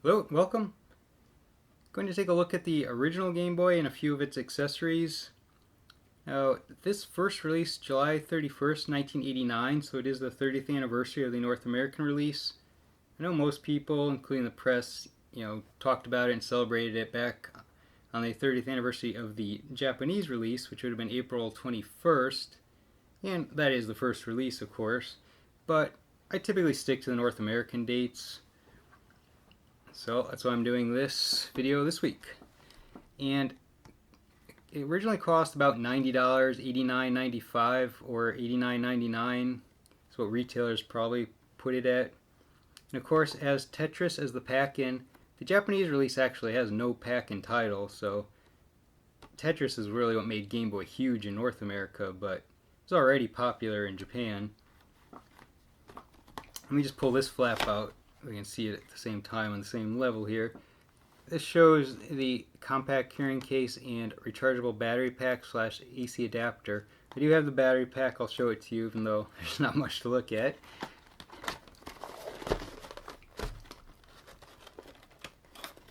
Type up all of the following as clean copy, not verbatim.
Hello, welcome. Going to take a look at the original Game Boy and a few of its accessories. Now, this first released July 31st, 1989, so it is the 30th anniversary of the North American release. I know most people, including the press, talked about it and celebrated it back on the 30th anniversary of the Japanese release, which would have been April 21st, and that is the first release, of course, but I typically stick to the North American dates. So that's why I'm doing this video this week. And it originally cost about $90, $89.95 or $89.99. That's what retailers probably put it at. And of course, it has Tetris as the pack-in. The Japanese release actually has no pack-in title, so Tetris is really what made Game Boy huge in North America, but it's already popular in Japan. Let me just pull this flap out. We can see it at the same time on the same level here. This shows the compact carrying case and rechargeable battery pack / AC adapter. I do have the battery pack. I'll show it to you even though there's not much to look at.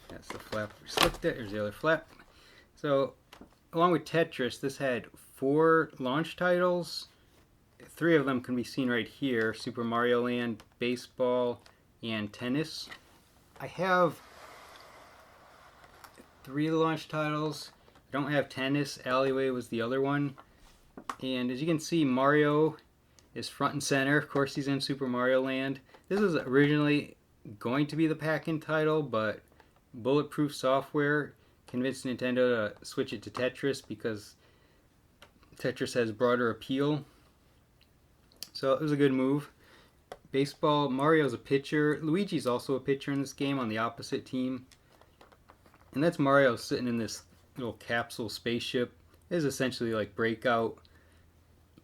That's the flap we slipped it. There's the other flap. So along with Tetris, this had 4 launch titles. 3 of them can be seen right here: Super Mario Land, Baseball, and Tennis. I have 3 launch titles. I don't have Tennis. Alleyway was the other one. And as you can see, Mario is front and center. Of course, he's in Super Mario Land. This was originally going to be the pack-in title, but Bulletproof Software convinced Nintendo to switch it to Tetris because Tetris has broader appeal. So it was a good move. Baseball, Mario's a pitcher. Luigi's also a pitcher in this game on the opposite team. And that's Mario sitting in this little capsule spaceship. It is essentially like Breakout.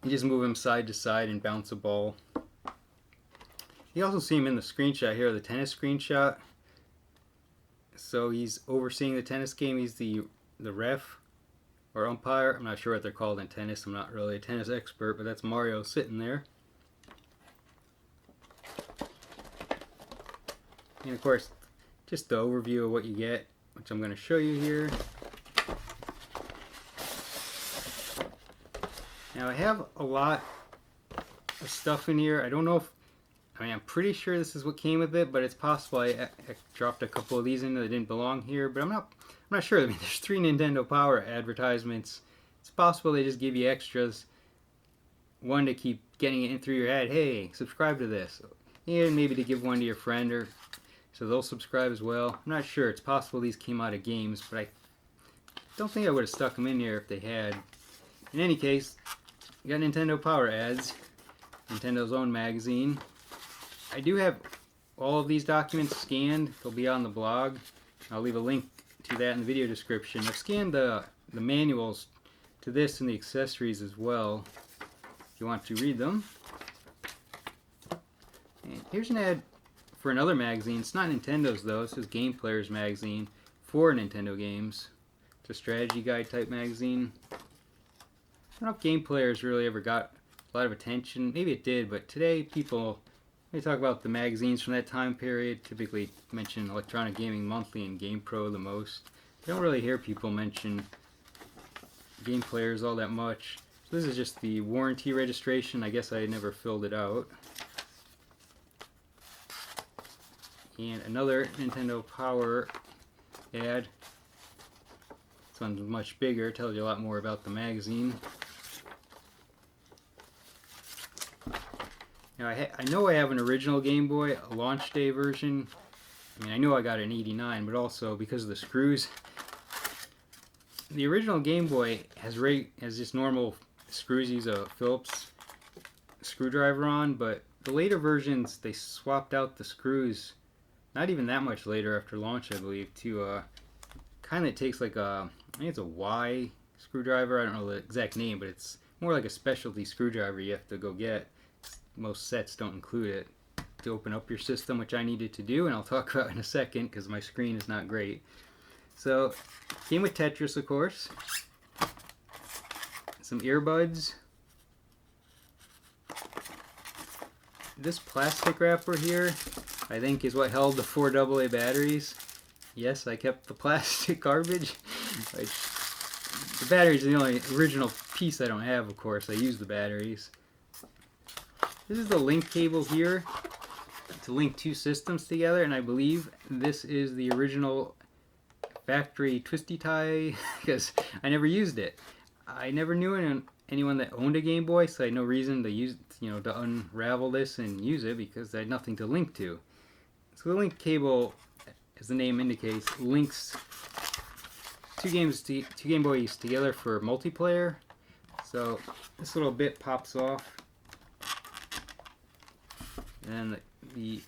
You just move him side to side and bounce a ball. You also see him in the screenshot here, the tennis screenshot. So he's overseeing the tennis game. He's the ref or umpire. I'm not sure what they're called in tennis. I'm not really a tennis expert, but that's Mario sitting there. And of course, just the overview of what you get, which I'm going to show you here. Now I have a lot of stuff in here. I don't know if, I'm pretty sure this is what came with it, but it's possible I dropped a couple of these in that didn't belong here, but I'm not sure. I mean, there's 3 Nintendo Power advertisements. It's possible they just give you extras. One to keep getting it in through your head. Hey, subscribe to this. And maybe to give one to your friend or so they'll subscribe as well. I'm not sure. It's possible these came out of games, but I don't think I would have stuck them in here if they had. In any case, you got Nintendo Power ads, Nintendo's own magazine. I do have all of these documents scanned. They'll be on the blog. I'll leave a link to that in the video description. I've scanned the manuals to this and the accessories as well, if you want to read them. And here's an ad for another magazine. It's not Nintendo's though. This is Game Player's magazine for Nintendo games. It's a strategy guide type magazine. I don't know if Game Player's really ever got a lot of attention. Maybe it did, but today people, they talk about the magazines from that time period, typically mention Electronic Gaming Monthly and Game Pro the most. I don't really hear people mention Game Players all that much. So this is just the warranty registration. I guess I never filled it out. And another Nintendo Power ad. This one's much bigger, tells you a lot more about the magazine. Now I know I have an original Game Boy, a launch day version. I mean, I know I got it in '89, but also because of the screws. The original Game Boy has just normal screws. Use a Phillips screwdriver on, but the later versions they swapped out the screws. Not even that much later after launch, I believe, to kind of takes like I think it's a Y screwdriver. I don't know the exact name, but it's more like a specialty screwdriver you have to go get. Most sets don't include it to open up your system, which I needed to do, and I'll talk about in a second because my screen is not great. So, came with Tetris, of course. Some earbuds. This plastic wrapper here, I think is what held the 4 AA batteries. Yes, I kept the plastic garbage. The batteries are the only original piece I don't have, of course. I use the batteries. This is the link cable here to link two systems together, and I believe this is the original factory twisty tie because I never used it. I never knew anyone that owned a Game Boy, so I had no reason to use, to unravel this and use it because I had nothing to link to. So the link cable, as the name indicates, links two Game Boys together for multiplayer. So this little bit pops off, and the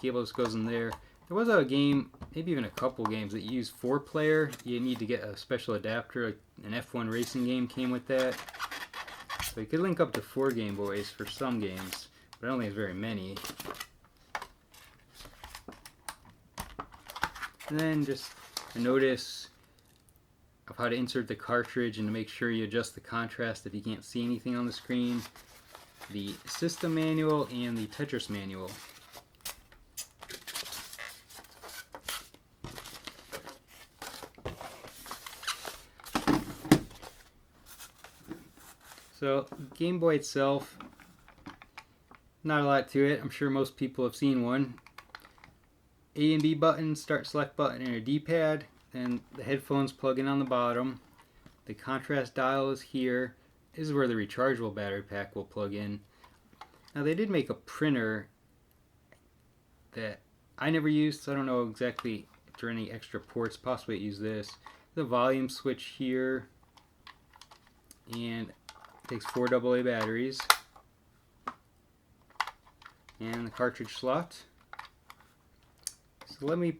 cable just goes in there. There was a game, maybe even a couple games that use 4-player. You need to get a special adapter. An F1 racing game came with that. So you could link up to 4 Game Boys for some games, but I don't think it's very many. And then just a notice of how to insert the cartridge and to make sure you adjust the contrast if you can't see anything on the screen. The system manual and the Tetris manual. So, Game Boy itself, not a lot to it. I'm sure most people have seen one. A and B button, start select button, and a D-pad, and the headphones plug in on the bottom. The contrast dial is here. This is where the rechargeable battery pack will plug in. Now they did make a printer that I never used, so I don't know exactly if there are any extra ports. Possibly it used this. The volume switch here, and it takes 4 AA batteries, and the cartridge slot. So let me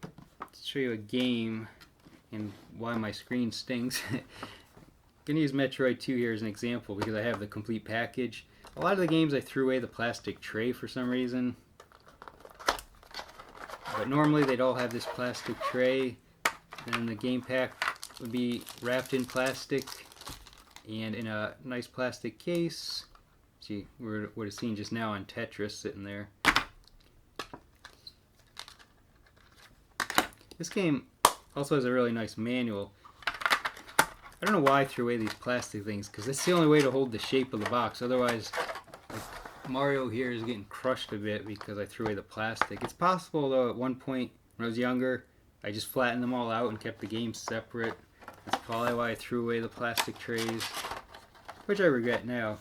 show you a game and why my screen stinks. I'm going to use Metroid II here as an example because I have the complete package. A lot of the games I threw away the plastic tray for some reason. But normally they'd all have this plastic tray, and the game pack would be wrapped in plastic and in a nice plastic case. See, we would have seen just now on Tetris sitting there. This game also has a really nice manual. I don't know why I threw away these plastic things, because that's the only way to hold the shape of the box. Otherwise, like Mario here is getting crushed a bit because I threw away the plastic. It's possible, though, at one point when I was younger, I just flattened them all out and kept the games separate. That's probably why I threw away the plastic trays, which I regret now.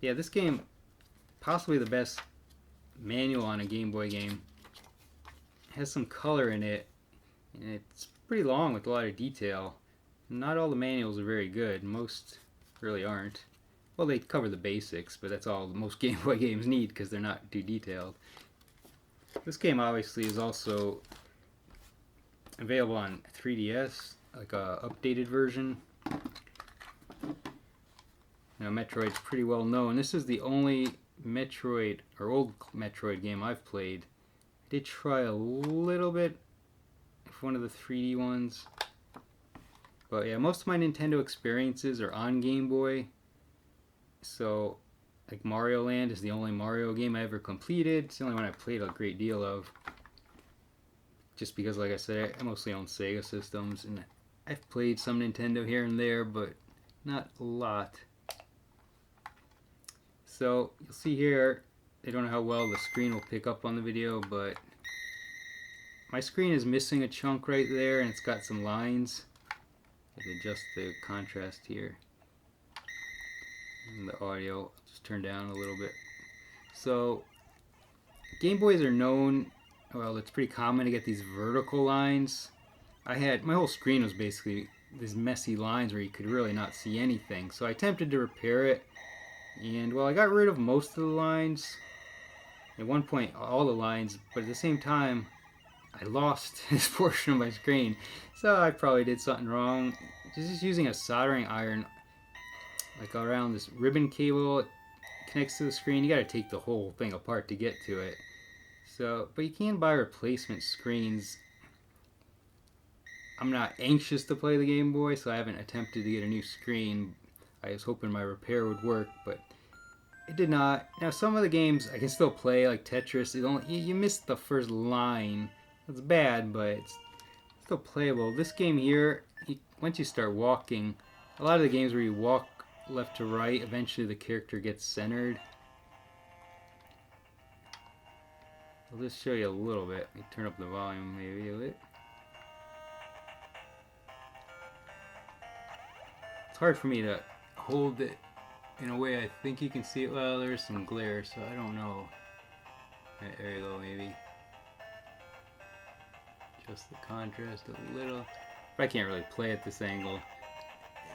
Yeah, this game, possibly the best manual on a Game Boy game. It has some color in it, and it's pretty long with a lot of detail. Not all the manuals are very good. Most really aren't. Well, they cover the basics, but that's all most Game Boy games need because they're not too detailed. This game obviously is also available on 3DS, like a updated version. Now, Metroid's pretty well known. This is the only Metroid, or old Metroid game I've played. I did try a little bit of one of the 3D ones. But yeah, most of my Nintendo experiences are on Game Boy. So, like Mario Land is the only Mario game I ever completed. It's the only one I played a great deal of. Just because, like I said, I mostly own Sega systems. And I've played some Nintendo here and there, but not a lot. So, you'll see here, I don't know how well the screen will pick up on the video, but my screen is missing a chunk right there, and it's got some lines. I can adjust the contrast here. And the audio, I'll just turn down a little bit. So, Game Boys are known, well, it's pretty common to get these vertical lines. My whole screen was basically these messy lines where you could really not see anything. So I attempted to repair it, and well, I got rid of most of the lines. At one point, all the lines, but at the same time, I lost this portion of my screen. So I probably did something wrong. Just using a soldering iron, like around this ribbon cable, it connects to the screen. You gotta take the whole thing apart to get to it. So, but you can buy replacement screens. I'm not anxious to play the Game Boy, so I haven't attempted to get a new screen. I was hoping my repair would work, but It did not. Now some of the games I can still play, like Tetris. It only you missed the first line. It's bad, but it's still playable. This game here, once you start walking, a lot of the games where you walk left to right, eventually the character gets centered. I'll just show you a little bit. Let me turn up the volume maybe a bit. It's hard for me to hold it in a way I think you can see it. Well, there's some glare, so I don't know. There you go, maybe. Just the contrast a little. But I can't really play at this angle,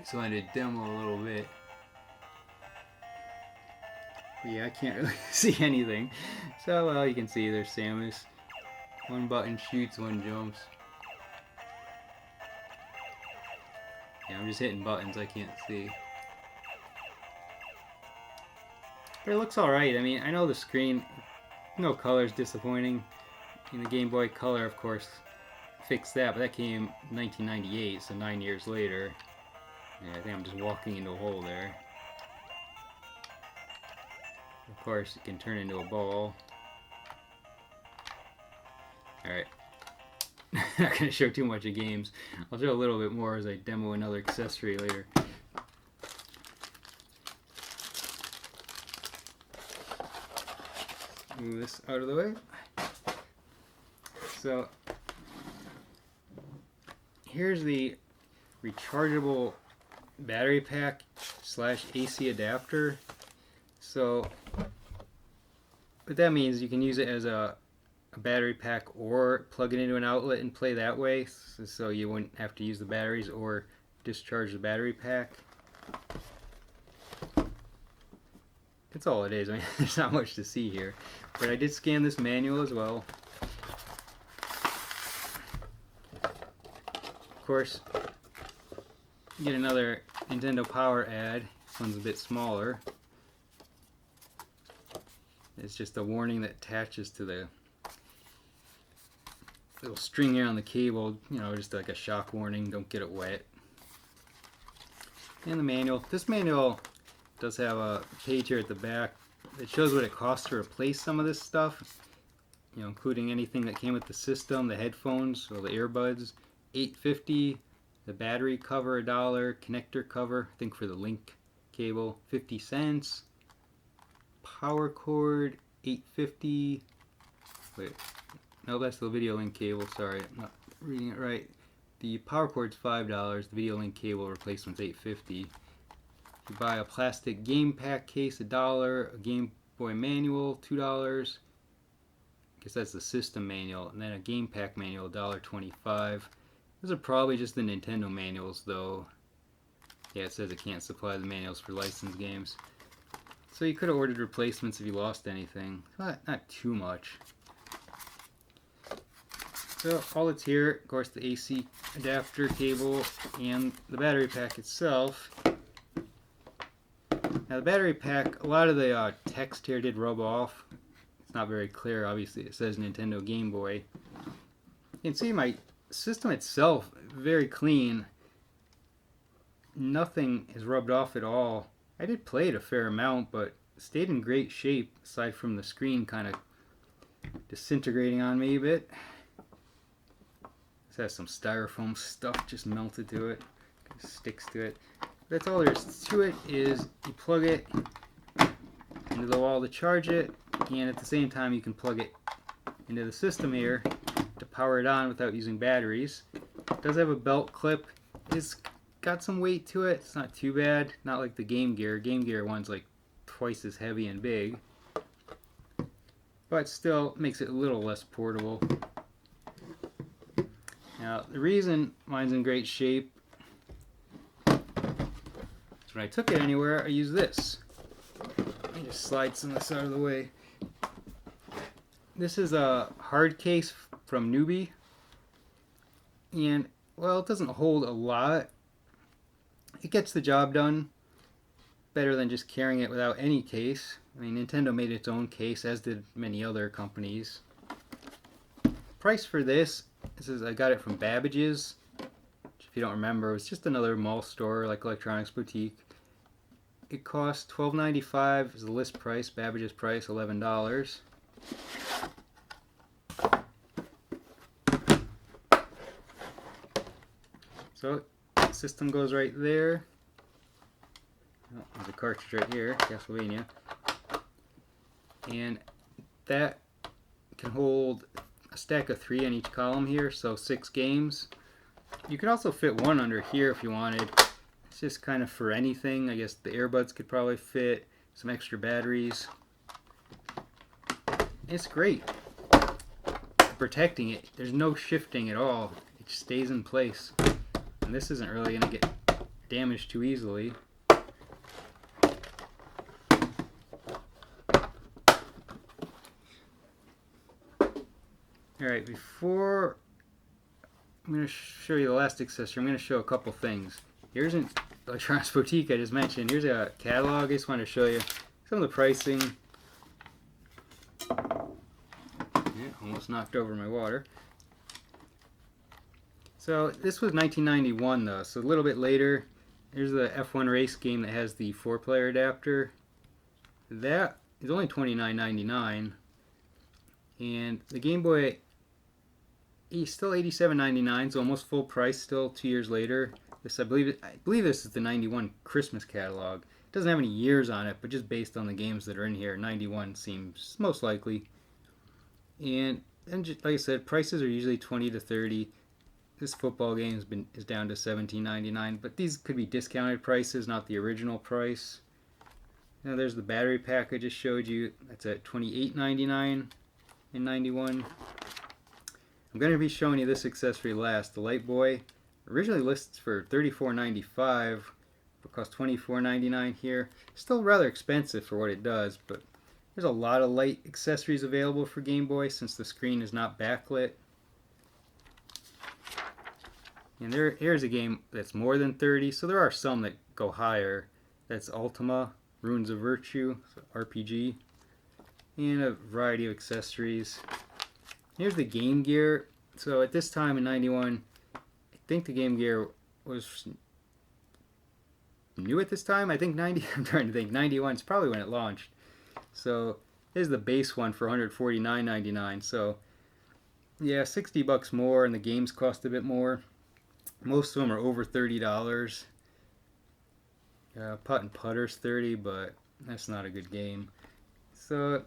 so I did demo a little bit. But yeah, I can't really see anything. So, well, you can see there's Samus. One button shoots, one jumps. Yeah, I'm just hitting buttons, I can't see. But it looks alright. I mean, I know the screen, no color is disappointing. In the Game Boy Color, of course, fixed that, but that came in 1998, so 9 years later. Yeah, I think I'm just walking into a hole there. Of course, it can turn into a ball. Alright. Not going to show too much of games. I'll show a little bit more as I demo another accessory later. Move this out of the way. So, here's the rechargeable battery pack / AC adapter. So, what that means, you can use it as a battery pack or plug it into an outlet and play that way, so you wouldn't have to use the batteries or discharge the battery pack. That's all it is. I mean, there's not much to see here, but I did scan this manual as well. Of course, you get another Nintendo Power ad. This one's a bit smaller. It's just a warning that attaches to the little string here on the cable, you know, just like a shock warning, don't get it wet. And the manual. This manual does have a page here at the back that shows what it costs to replace some of this stuff, you know, including anything that came with the system, the headphones, or the earbuds, $8.50, the battery cover $1, connector cover, I think for the link cable, 50 cents, power cord, $8.50, wait, no, that's the video link cable, sorry, I'm not reading it right. The power cord's $5, the video link cable replacement's $8.50. You buy a plastic game pack case, $1, a Game Boy manual, $2. I guess that's the system manual, and then a game pack manual, $1.25. Those are probably just the Nintendo manuals, though. Yeah, it says it can't supply the manuals for licensed games. So you could have ordered replacements if you lost anything. Not too much. So all that's here, of course, the AC adapter cable and the battery pack itself. Now the battery pack, a lot of the text here did rub off. It's not very clear, obviously. It says Nintendo Game Boy. You can see my system itself, very clean. Nothing is rubbed off at all. I did play it a fair amount, but it stayed in great shape, aside from the screen kind of disintegrating on me a bit. This has some styrofoam stuff just melted to it. Kind of sticks to it. That's all there is to it, is you plug it into the wall to charge it, and at the same time you can plug it into the system here to power it on without using batteries. It does have a belt clip. It's got some weight to it. It's not too bad. Not like the Game Gear. Game Gear one's like twice as heavy and big. But still makes it a little less portable. Now, the reason mine's in great shape is when I took it anywhere, I use this. Let me just slide some of this out of the way. This is a hard case from Nuby. And, well, it doesn't hold a lot. It gets the job done better than just carrying it without any case. I mean, Nintendo made its own case, as did many other companies. Price for this is, I got it from Babbage's, which if you don't remember, it was just another mall store like Electronics Boutique. it costs $12.95 is the list price. Babbage's price $11. So the system goes right there. Oh, there's a cartridge right here, Castlevania, and that can hold a stack of 3 on each column here, so 6 games. You could also fit one under here if you wanted. It's just kind of for anything. I guess the earbuds could probably fit, some extra batteries. It's great. Protecting it, there's no shifting at all. It just stays in place. And this isn't really going to get damaged too easily. Alright, before I'm going to show you the last accessory, I'm going to show a couple things. Here's an Electronics Boutique I just mentioned. Here's a catalog. I just want to show you some of the pricing. Yeah, almost knocked over my water. So this was 1991 though, so a little bit later. Here's the F1 race game that has the 4-player adapter. That is only $29.99, and the Game Boy is still $87.99, so almost full price still 2 years later. This I believe this is the 91 Christmas catalog. It doesn't have any years on it, but just based on the games that are in here, 91 seems most likely. And just, like I said, prices are usually 20 to 30. This football game is down to $17.99, but these could be discounted prices, not the original price. Now there's the battery pack I just showed you. That's at $28.99 in 91. I'm going to be showing you this accessory last, the Light Boy. Originally lists for $34.95, but costs $24.99 here. Still rather expensive for what it does, but there's a lot of light accessories available for Game Boy since the screen is not backlit. And here's a game that's more than 30, so there are some that go higher. That's Ultima, Runes of Virtue, so RPG, and a variety of accessories. Here's the Game Gear. So at this time in 91, I think the Game Gear was new at this time. I think I'm trying to think, 91 is probably when it launched. So here's the base one for $149.99. So yeah, $60 more, and the games cost a bit more. Most of them are over $30. Putt and Putter's $30, but that's not a good game. So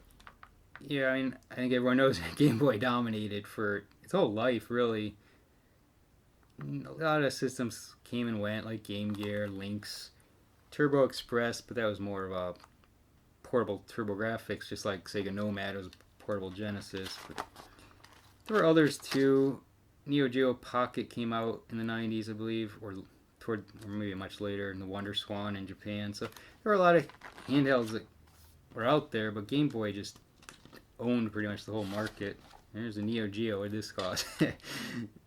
yeah, I mean, I think everyone knows Game Boy dominated for its whole life, really. A lot of systems came and went, like Game Gear, Lynx, Turbo Express, but that was more of a portable TurboGrafx, just like Sega Nomad was a portable Genesis. But there were others too. Neo Geo Pocket came out in the 90s, I believe, or maybe much later, in the Wonder Swan in Japan. So there were a lot of handhelds that were out there, but Game Boy just owned pretty much the whole market. There's a Neo Geo. What did this cost?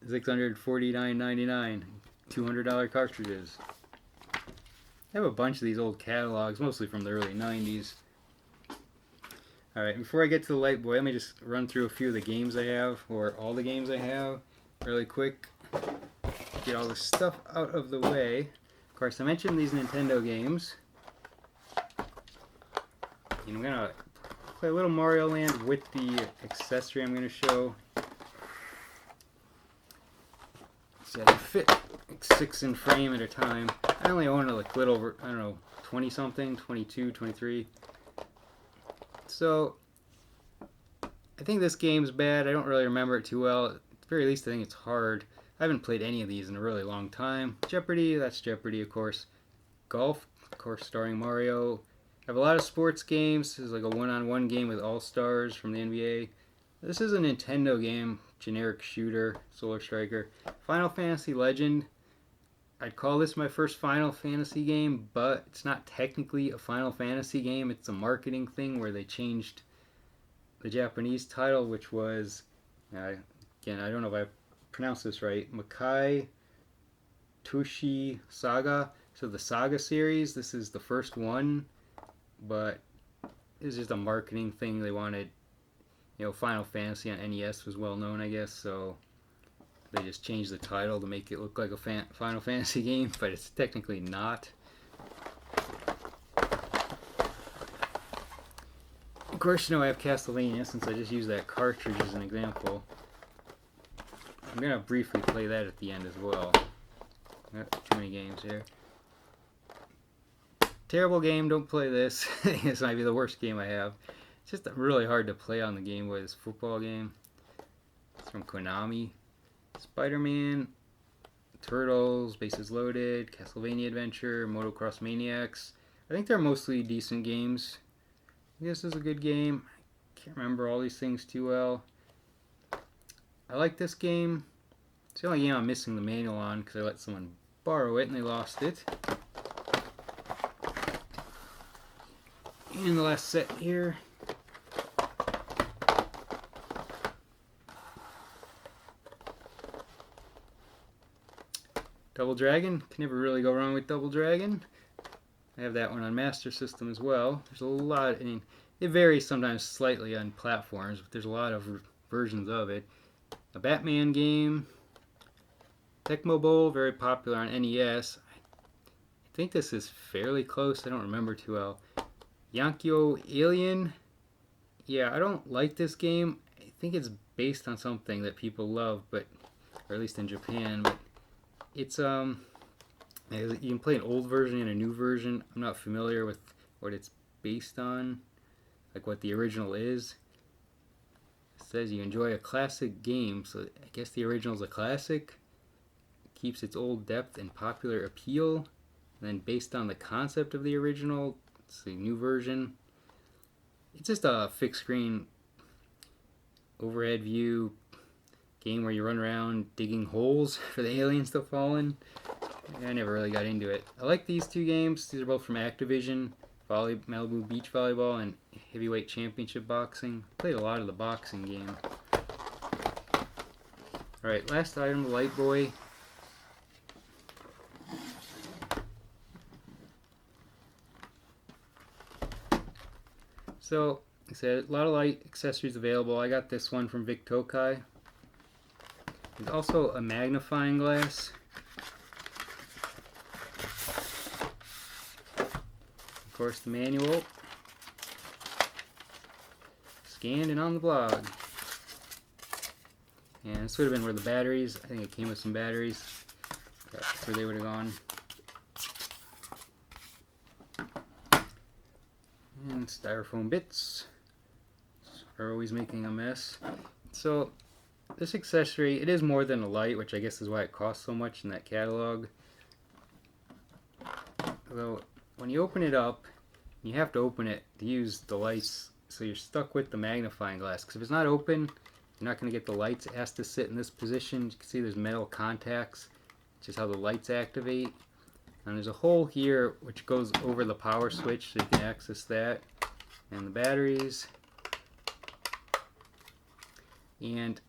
$649.99. $200 cartridges. I have a bunch of these old catalogs, mostly from the early 90s. Alright, before I get to the Light Boy, let me just run through a few of the games I have, or all the games I have, really quick. Get all this stuff out of the way. Of course, I mentioned these Nintendo games. And I'm going to play a little Mario Land with the accessory I'm going to show. See, I can fit like 6 in frame at a time. I only own it like a little over, I don't know, 20 something, 22, 23. So, I think this game's bad. I don't really remember it too well. At the very least, I think it's hard. I haven't played any of these in a really long time. Jeopardy, that's Jeopardy, of course. Golf, of course, starring Mario. I have a lot of sports games. This is like a one-on-one game with All-Stars from the NBA. This is a Nintendo game, generic shooter, Solar Striker. Final Fantasy Legend. I'd call this my first Final Fantasy game, but it's not technically a Final Fantasy game. It's a marketing thing where they changed the Japanese title, which was, again, I don't know if I pronounced this right, Makai Tushi Saga. So the Saga series, this is the first one, but it's just a marketing thing. They wanted, Final Fantasy on NES was well known, I guess, so they just changed the title to make it look like a Final Fantasy game, but it's technically not. Of course, you know I have Castlevania since I just used that cartridge as an example. I'm gonna briefly play that at the end as well. Not too many games here. Terrible game, don't play this. This might be the worst game I have. It's just really hard to play on the Game Boy, this football game. It's from Konami. Spider-Man, Turtles, Bases Loaded, Castlevania Adventure, Motocross Maniacs. I think they're mostly decent games. This is a good game. I can't remember all these things too well. I like this game. It's the only game I'm missing the manual on because I let someone borrow it and they lost it. And the last set here. Double Dragon. Can never really go wrong with Double Dragon. I have that one on Master System as well. There's a lot, I mean, it varies sometimes slightly on platforms, but there's a lot of versions of it. A Batman game. Tecmo Bowl, very popular on NES. I think this is fairly close. I don't remember too well. Yankyo Alien. Yeah, I don't like this game. I think it's based on something that people love, but or at least in Japan. But it's you can play an old version and a new version. I'm not familiar with what it's based on, like what the original is. It says you enjoy a classic game, so I guess the original is a classic. Keeps its old depth and popular appeal. And then based on the concept of the original, it's the new version. It's just a fixed screen overhead view game where you run around digging holes for the aliens to fall in. I never really got into it. I like these two games. These are both from Activision. Malibu Beach Volleyball and Heavyweight Championship Boxing. Played a lot of the boxing game. Alright, last item, the Light Boy. So, like I said, a lot of light accessories available. I got this one from Vic Tokai. There's also a magnifying glass. Of course, the manual. Scanned and on the blog. And this would have been where the batteries, I think it came with some batteries. That's where they would have gone. And styrofoam bits are always making a mess. So this accessory, it is more than a light, which I guess is why it costs so much in that catalog. Although when you open it up, you have to open it to use the lights, so you're stuck with the magnifying glass. Because if it's not open, you're not going to get the lights. It has to sit in this position. You can see there's metal contacts, which is how the lights activate. And there's a hole here which goes over the power switch, so you can access that. And the batteries. And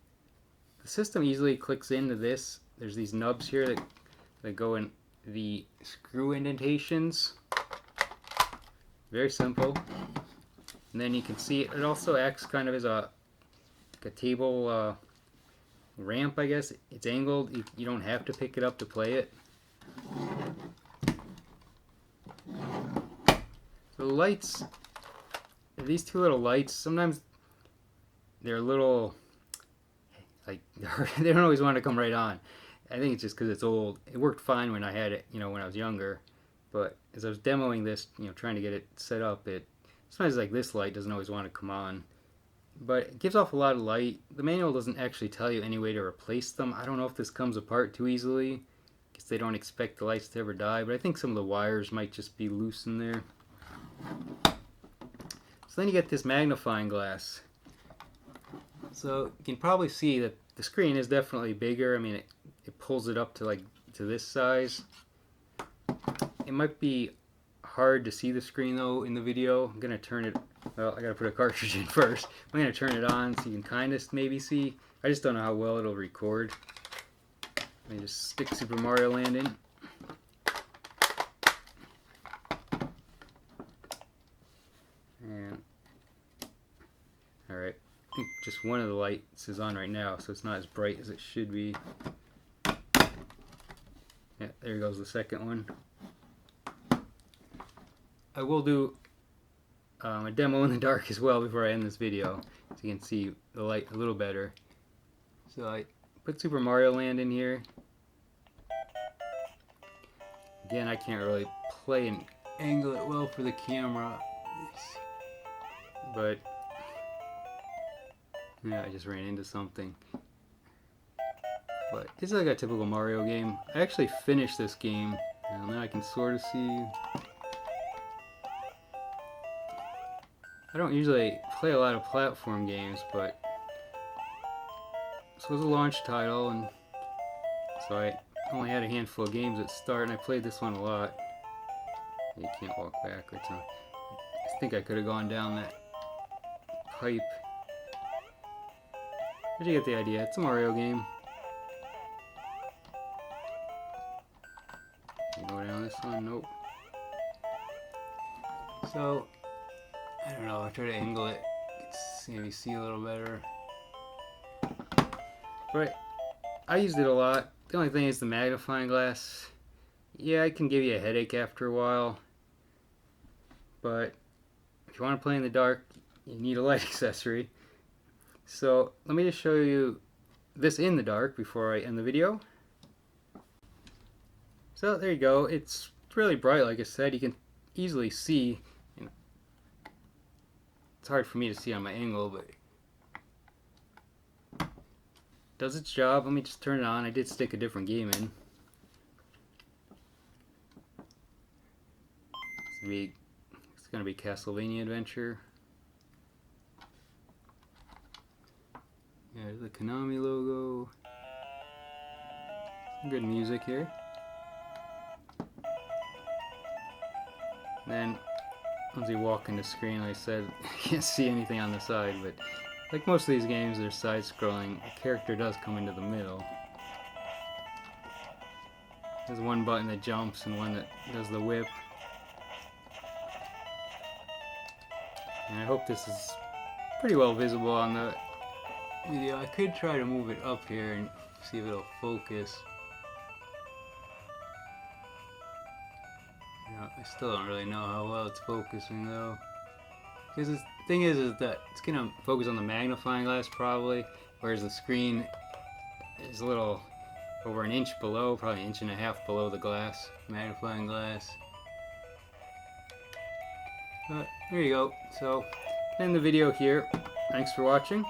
the system easily clicks into this. There's these nubs here that go in the screw indentations. Very simple. And then you can see it also acts kind of as a table ramp, I guess. It's angled. You don't have to pick it up to play it. The lights, these two little lights, sometimes they're a little, like, they don't always want to come right on. I think it's just because it's old. It worked fine when I had it, when I was younger. But as I was demoing this, trying to get it set up, sometimes like this light doesn't always want to come on. But it gives off a lot of light. The manual doesn't actually tell you any way to replace them. I don't know if this comes apart too easily, because they don't expect the lights to ever die. But I think some of the wires might just be loose in there. So then you get this magnifying glass. So you can probably see that the screen is definitely bigger. I mean, it pulls it up to this size. It might be hard to see the screen though in the video. I'm gonna turn it. Well, I gotta put a cartridge in first. I'm gonna turn it on so you can kind of maybe see. I just don't know how well it'll record. Let me just stick Super Mario Land in. And alright, I think just one of the lights is on right now, so it's not as bright as it should be. Yeah, there goes the second one. I will do a demo in the dark as well before I end this video, so you can see the light a little better. So I put Super Mario Land in here. Again, I can't really play and angle it well for the camera, but yeah, I just ran into something. But it's like a typical Mario game. I actually finished this game, and now I can sort of see. I don't usually play a lot of platform games, but this was a launch title, and so I only had a handful of games at start, and I played this one a lot. You can't walk backwards, huh? I think I could have gone down that pipe. But you get the idea. It's a Mario game. You go down this one? Nope. So, I don't know. I'll try to angle it. Maybe see a little better. But I used it a lot. The only thing is the magnifying glass. Yeah, it can give you a headache after a while. But if you want to play in the dark, you need a light accessory. So let me just show you this in the dark before I end the video. So there you go. It's really bright, like I said. You can easily see. It's hard for me to see on my angle, but it does its job. Let me just turn it on. I did stick a different game in. It's going to be Castlevania Adventure. Yeah, there's the Konami logo. Some good music here. Then, once you walk in the screen, like I said, you can't see anything on the side, but like most of these games, they're side-scrolling. A character does come into the middle. There's one button that jumps and one that does the whip. And I hope this is pretty well visible on the video. I could try to move it up here and see if it'll focus. I still don't really know how well it's focusing though. Because the thing is that it's going to focus on the magnifying glass probably, whereas the screen is a little over an inch below, probably an inch and a half below the glass, magnifying glass. But there you go. So, end the video here. Thanks for watching.